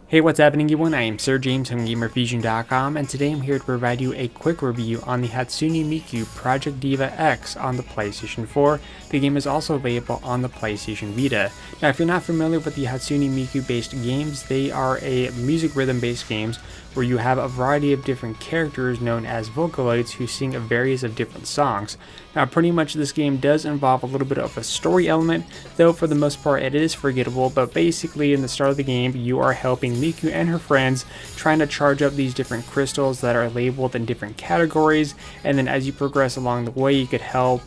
Hey, what's happening everyone? I am SirJames from Gamerfuzion.com, and today I'm here to provide you a quick review on the Hatsune Miku Project Diva X on the PlayStation 4. The game is also available on the PlayStation Vita. Now, if you're not familiar with the Hatsune Miku based games, they are music rhythm based games where you have a variety of different characters known as Vocaloids who sing various of different songs. Now, pretty much this game does involve a little bit of a story element, though for the most part it is forgettable, but basically in the start of the game you are helping Miku and her friends trying to charge up these different crystals that are labeled in different categories, and then as you progress along the way you could help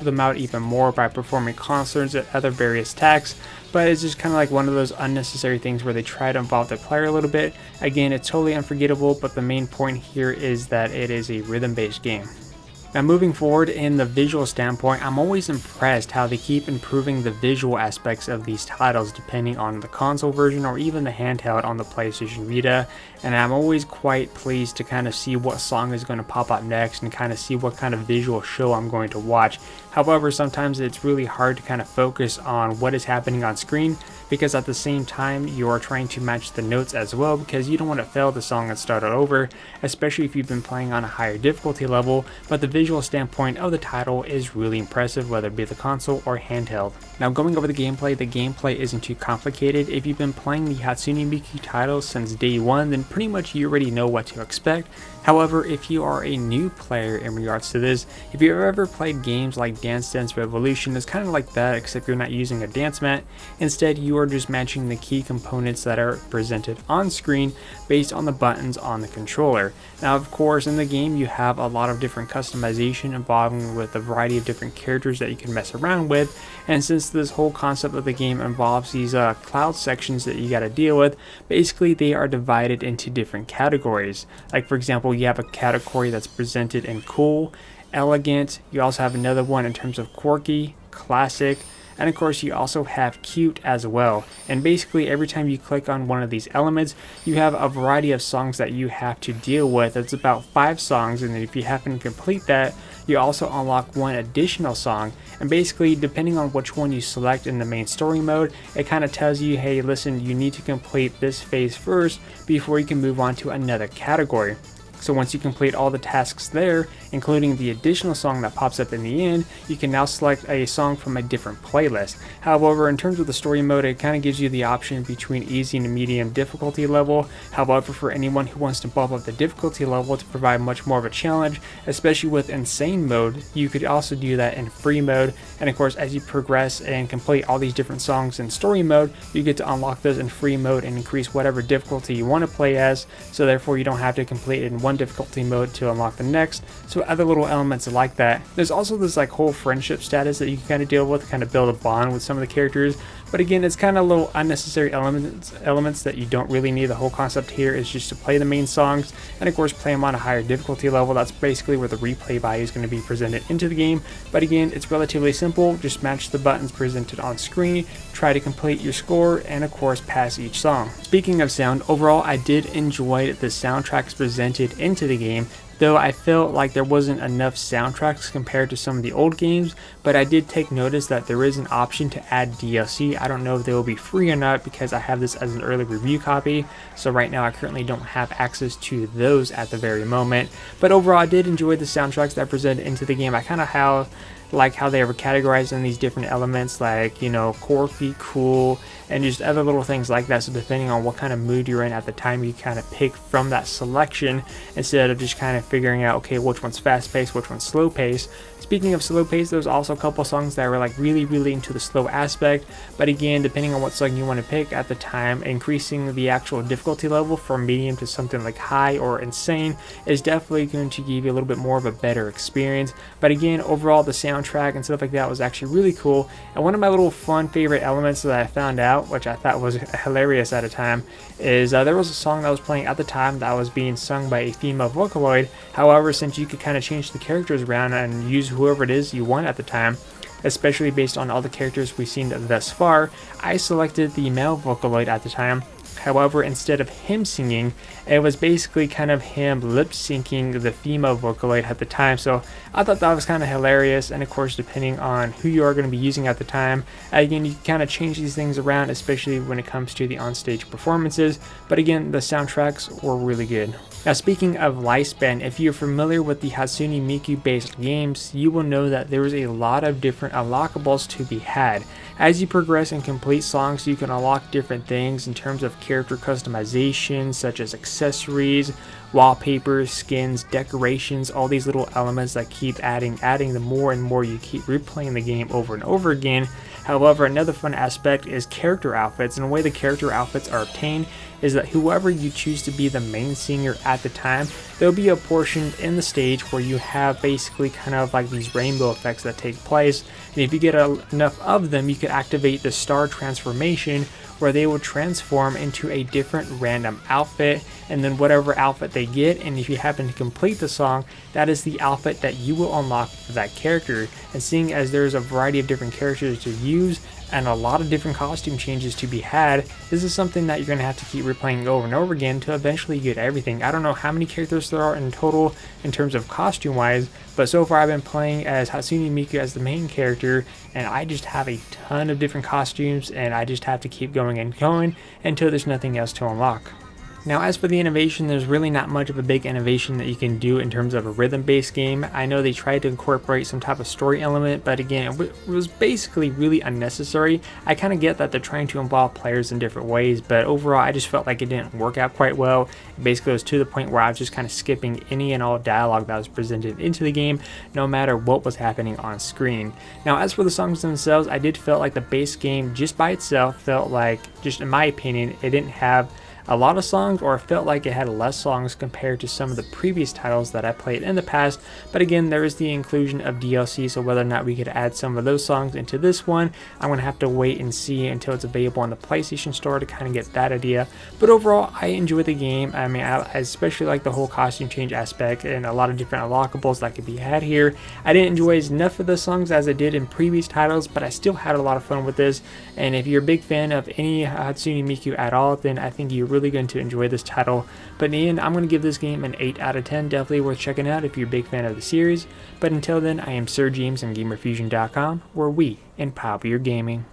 them out even more by performing concerts and other various tasks. But it's just kind of like one of those unnecessary things where they try to involve the player a little bit. Again, it's totally unforgettable, but the main point here is that it is a rhythm-based game. Now, moving forward in the visual standpoint, I'm always impressed how they keep improving the visual aspects of these titles depending on the console version or even the handheld on the PlayStation Vita, and I'm always quite pleased to kind of see what song is going to pop up next and kind of see what kind of visual show I'm going to watch. However, sometimes it's really hard to kind of focus on what is happening on screen because at the same time you are trying to match the notes as well, because you don't want to fail the song and start it over, especially if you've been playing on a higher difficulty level. But the visual standpoint of the title is really impressive, whether it be the console or handheld. Now, going over the gameplay isn't too complicated. If you've been playing the Hatsune Miku title since day one, then pretty much you already know what to expect. However, if you are a new player in regards to this, if you've ever played games like Dance Dance Revolution, it's kind of like that, except you're not using a dance mat. Instead, you are just matching the key components that are presented on screen based on the buttons on the controller. Now, of course, in the game you have a lot of different customization involving with a variety of different characters that you can mess around with, and since this whole concept of the game involves these cloud sections that you got to deal with, basically they are divided into different categories. Like, for example, you have a category that's presented in cool, elegant. You also have another one in terms of quirky, classic, and of course you also have cute as well. And basically every time you click on one of these elements, you have a variety of songs that you have to deal with. It's about 5 songs, and if you happen to complete that, you also unlock one additional song. And basically, depending on which one you select in the main story mode, it kind of tells you, hey, listen, you need to complete this phase first before you can move on to another category. So once you complete all the tasks there, including the additional song that pops up in the end, you can now select a song from a different playlist. However, in terms of the story mode, it kind of gives you the option between easy and medium difficulty level. However, for anyone who wants to bump up the difficulty level to provide much more of a challenge, especially with insane mode, you could also do that in free mode. And of course, as you progress and complete all these different songs in story mode, you get to unlock those in free mode and increase whatever difficulty you want to play as, so therefore you don't have to complete it in one difficulty mode to unlock the next. So other little elements like that. There's also this like whole friendship status that you can kind of deal with, kind of build a bond with some of the characters. But again, it's kind of little unnecessary elements that you don't really need. The whole concept here is just to play the main songs and of course play them on a higher difficulty level. That's basically where the replay value is going to be presented into the game. But again, it's relatively simple. Just match the buttons presented on screen, try to complete your score, and of course pass each song. Speaking of sound, overall I did enjoy the soundtracks presented into the game, though I felt like there wasn't enough soundtracks compared to some of the old games. But I did take notice that there is an option to add DLC. I don't know if they will be free or not because I have this as an early review copy, so right now I currently don't have access to those at the very moment. But overall I did enjoy the soundtracks that presented into the game. I kind of like how they were categorized in these different elements, like, you know, quirky, cool, and just other little things like that. So depending on what kind of mood you're in at the time, you kind of pick from that selection instead of just kind of figuring out, okay, which one's fast paced, which one's slow paced. Speaking of slow paced, there's also a couple songs that were like really into the slow aspect. But again, depending on what song you want to pick at the time, increasing the actual difficulty level from medium to something like high or insane is definitely going to give you a little bit more of a better experience. But again, overall the soundtrack and stuff like that was actually really cool. And one of my little fun favorite elements that I found out, which I thought was hilarious at a time, is there was a song that was playing at the time that was being sung by a female Vocaloid. However, since you could kind of change the characters around and use whoever it is you want at the time, especially based on all the characters we've seen thus far, I selected the male Vocaloid at the time. However, instead of him singing, it was basically kind of him lip syncing the female Vocaloid at the time. So I thought that was kind of hilarious. And of course, depending on who you are going to be using at the time, again, you can kind of change these things around, especially when it comes to the onstage performances. But again, the soundtracks were really good. Now, speaking of lifespan, if you're familiar with the Hatsune Miku based games, you will know that there is a lot of different unlockables to be had. As you progress and complete songs, you can unlock different things in terms of character customization, such as accessories, wallpapers, skins, decorations, all these little elements that keep adding the more and more you keep replaying the game over and over again. However, another fun aspect is character outfits, and the way the character outfits are obtained is that whoever you choose to be the main singer at the time, there'll be a portion in the stage where you have basically kind of like these rainbow effects that take place, and if you get enough of them, you can activate the star transformation, where they will transform into a different random outfit, and then whatever outfit they get, and if you happen to complete the song, that is the outfit that you will unlock for that character. And seeing as there's a variety of different characters to use and a lot of different costume changes to be had, this is something that you're going to have to keep replaying over and over again to eventually get everything. I don't know how many characters there are in total in terms of costume wise, but so far I've been playing as Hatsune Miku as the main character, and I just have a ton of different costumes, and I just have to keep going and going until there's nothing else to unlock. Now, as for the innovation, there's really not much of a big innovation that you can do in terms of a rhythm-based game. I know they tried to incorporate some type of story element, but again, it was basically really unnecessary. I kind of get that they're trying to involve players in different ways, but overall, I just felt like it didn't work out quite well. It basically was to the point where I was just kind of skipping any and all dialogue that was presented into the game, no matter what was happening on screen. Now, as for the songs themselves, I did feel like the base game just by itself felt like, just in my opinion, it didn't have a lot of songs, or it felt like it had less songs compared to some of the previous titles that I played in the past. But again, there is the inclusion of DLC, so whether or not we could add some of those songs into this one, I'm going to have to wait and see until it's available on the PlayStation Store to kind of get that idea. But overall, I enjoyed the game. I mean, I especially like the whole costume change aspect and a lot of different unlockables that could be had here. I didn't enjoy as enough of the songs as I did in previous titles, but I still had a lot of fun with this. And if you're a big fan of any Hatsune Miku at all, then I think you're really going to enjoy this title. But in the end, I'm going to give this game an 8 out of 10. Definitely worth checking out if you're a big fan of the series. But until then, I am SirJames on Gamerfuzion.com, where we empower your gaming.